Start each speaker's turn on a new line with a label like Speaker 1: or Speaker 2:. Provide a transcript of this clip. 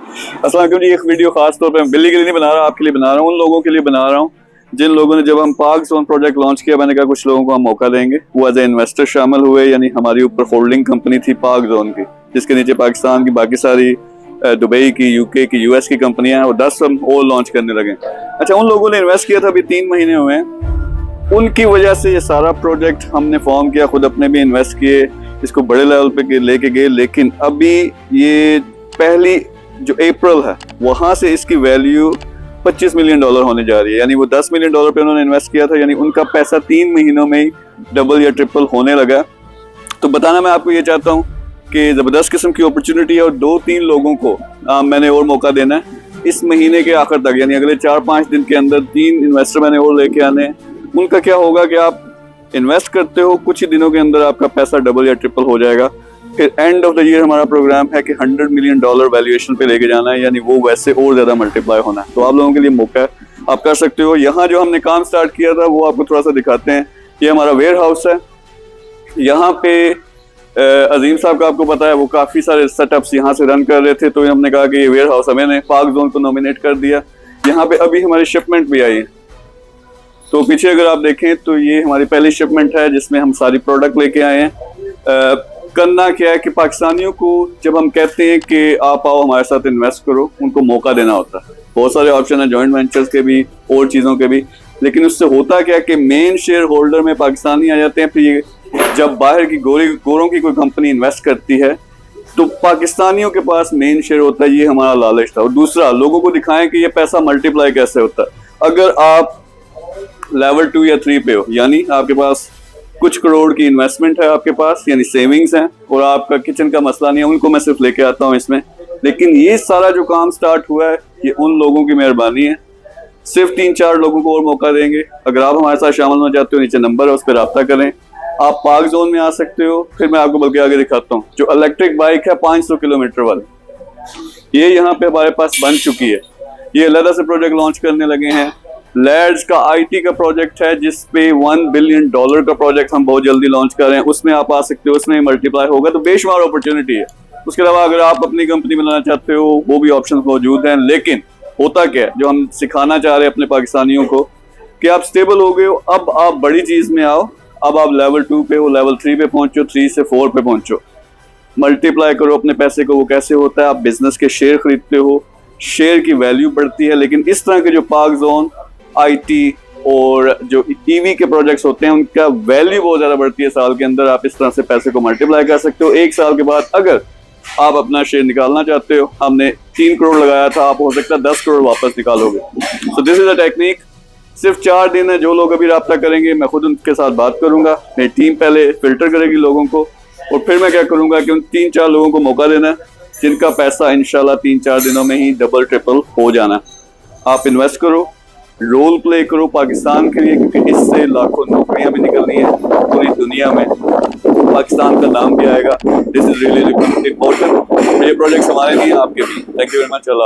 Speaker 1: अस्सलाम वालेकुम जी। एक वीडियो खास तौर पे मैं बिल्ली के लिए नहीं बना रहा, आपके लिए बना रहा हूँ, उन लोगों के लिए बना रहा हूँ जिन लोगों ने, जब हम पाक जोन प्रोजेक्ट लॉन्च किया, मैंने कहा कुछ लोगों को हम मौका देंगे। वो एज ए इन्वेस्टर शामिल हुए, यानी हमारी ऊपर होल्डिंग कंपनी थी पाक जोन की, जिसके नीचे पाकिस्तान की बाकी सारी दुबई की, यूके की, यूएस की कंपनियां हैं, और 10 हम और लॉन्च करने लगे। अच्छा, उन लोगों ने इन्वेस्ट किया था, अभी 3 महीने हुए हैं, उनकी वजह से ये सारा प्रोजेक्ट हमने फॉर्म किया, खुद अपने भी इन्वेस्ट किए, इसको बड़े लेवल पे लेके गए। लेकिन अभी ये पहली जो अप्रैल है, वहां से इसकी वैल्यू $25 मिलियन होने जा रही है। यानी वो $10 मिलियन पे उन्होंने इन्वेस्ट किया था, यानी उनका पैसा 3 महीनों में ही डबल या ट्रिपल होने लगा। तो बताना मैं आपको ये चाहता हूँ कि जबरदस्त किस्म की अपॉर्चुनिटी है, और 2-3 लोगों को मैंने और मौका देना है इस महीने के आखिर तक, यानी अगले 4-5 दिन के अंदर 3 इन्वेस्टर मैंने और लेके आने हैं। उनका क्या होगा कि आप इन्वेस्ट करते हो, कुछ ही दिनों के अंदर आपका पैसा डबल या ट्रिपल हो जाएगा। फिर एंड ऑफ द ईयर हमारा प्रोग्राम है कि $100 मिलियन वैल्यूएशन पे लेके जाना है, यानी वो वैसे और ज्यादा मल्टीप्लाई होना है। तो आप लोगों के लिए मौका है, आप कर सकते हो। यहाँ जो हमने काम स्टार्ट किया था वो आपको थोड़ा सा दिखाते हैं। ये हमारा वेयर हाउस है। यहाँ पे अजीम साहब का आपको पता है, वो काफी सारे सेटअप्स यहाँ से रन कर रहे थे, तो हमने कहा कि ये वेयर हाउस हमें पाक जोन को नॉमिनेट कर दिया। यहाँ पे अभी हमारी शिपमेंट भी आई है। तो पीछे अगर आप देखें तो ये हमारी पहली शिपमेंट है जिसमें हम सारी प्रोडक्ट लेके आए हैं। करना क्या है कि पाकिस्तानियों को जब हम कहते हैं कि आप आओ हमारे साथ इन्वेस्ट करो, उनको मौका देना होता है। बहुत सारे ऑप्शन है, जॉइंट वेंचर्स के भी और चीज़ों के भी, लेकिन उससे होता क्या कि मेन शेयर होल्डर में पाकिस्तानी आ जाते हैं। फिर ये जब बाहर की गोरों की कोई कंपनी इन्वेस्ट करती है तो पाकिस्तानियों के पास मेन शेयर होता है। ये हमारा लालच था। और दूसरा, लोगों को दिखाएं कि ये पैसा मल्टीप्लाई कैसे होता है। अगर आप लेवल 2 या 3 पे हो, यानी आपके पास कुछ करोड़ की इन्वेस्टमेंट है आपके पास, यानी सेविंग्स हैं, और आपका किचन का मसला नहीं है, उनको मैं सिर्फ लेके आता हूँ इसमें। लेकिन ये सारा जो काम स्टार्ट हुआ है ये उन लोगों की मेहरबानी है। सिर्फ 3-4 लोगों को और मौका देंगे। अगर आप हमारे साथ शामिल होना चाहते हो, नीचे नंबर है, उस पर रब्ता करें। आप पाक जोन में आ सकते हो। फिर मैं आपको बल्कि आगे दिखाता हूँ, जो इलेक्ट्रिक बाइक है 500 किलोमीटर वाली, ये यहाँ पे हमारे पास बन चुकी है। ये अलग से प्रोजेक्ट लॉन्च करने लगे हैं। लैड्स का आईटी का प्रोजेक्ट है, जिसपे $1 बिलियन का प्रोजेक्ट हम बहुत जल्दी लॉन्च कर रहे हैं। उसमें आप आ सकते हो, उसमें मल्टीप्लाई होगा। तो बेशुमार अपॉर्चुनिटी है। उसके अलावा अगर आप अपनी कंपनी बनाना चाहते हो, वो भी ऑप्शन मौजूद हैं। लेकिन होता क्या है, जो हम सिखाना चाह रहे हैं अपने पाकिस्तानियों को, कि आप स्टेबल हो गए हो, अब आप बड़ी चीज में आओ। अब आप लेवल 2 पे हो, लेवल 3 पे पहुंचो, 3 से 4 पे पहुंचो, मल्टीप्लाई करो अपने पैसे को। वो कैसे होता है, आप बिजनेस के शेयर खरीदते हो, शेयर की वैल्यू बढ़ती है। लेकिन इस तरह के जो पाक जोन, आईटी और जो ईवी के प्रोजेक्ट्स होते हैं, उनका वैल्यू बहुत ज्यादा बढ़ती है साल के अंदर। आप इस तरह से पैसे को मल्टीप्लाई कर सकते हो। 1 साल के बाद अगर आप अपना शेयर निकालना चाहते हो, हमने 3 करोड़ लगाया था, आप हो सकता है 10 करोड़ वापस निकालोगे। So this is a technique. सिर्फ 4 दिन है। जो लोग अभी रब्ता करेंगे, मैं खुद उनके साथ बात करूंगा। मेरी टीम पहले फिल्टर करेगी लोगों को, और फिर मैं क्या करूंगा कि उन 3-4 लोगों को मौका देना है जिनका पैसा इंशाल्लाह 3-4 दिनों में ही डबल ट्रिपल हो जाना। आप इन्वेस्ट करो, रोल प्ले करो पाकिस्तान के लिए, क्योंकि इससे लाखों नौकरियां भी निकलनी है पूरी दुनिया में। पाकिस्तान का नाम भी आएगा। This is really important. ये प्रोजेक्ट हमारे लिए, आपके भी। Thank you very much. Allah.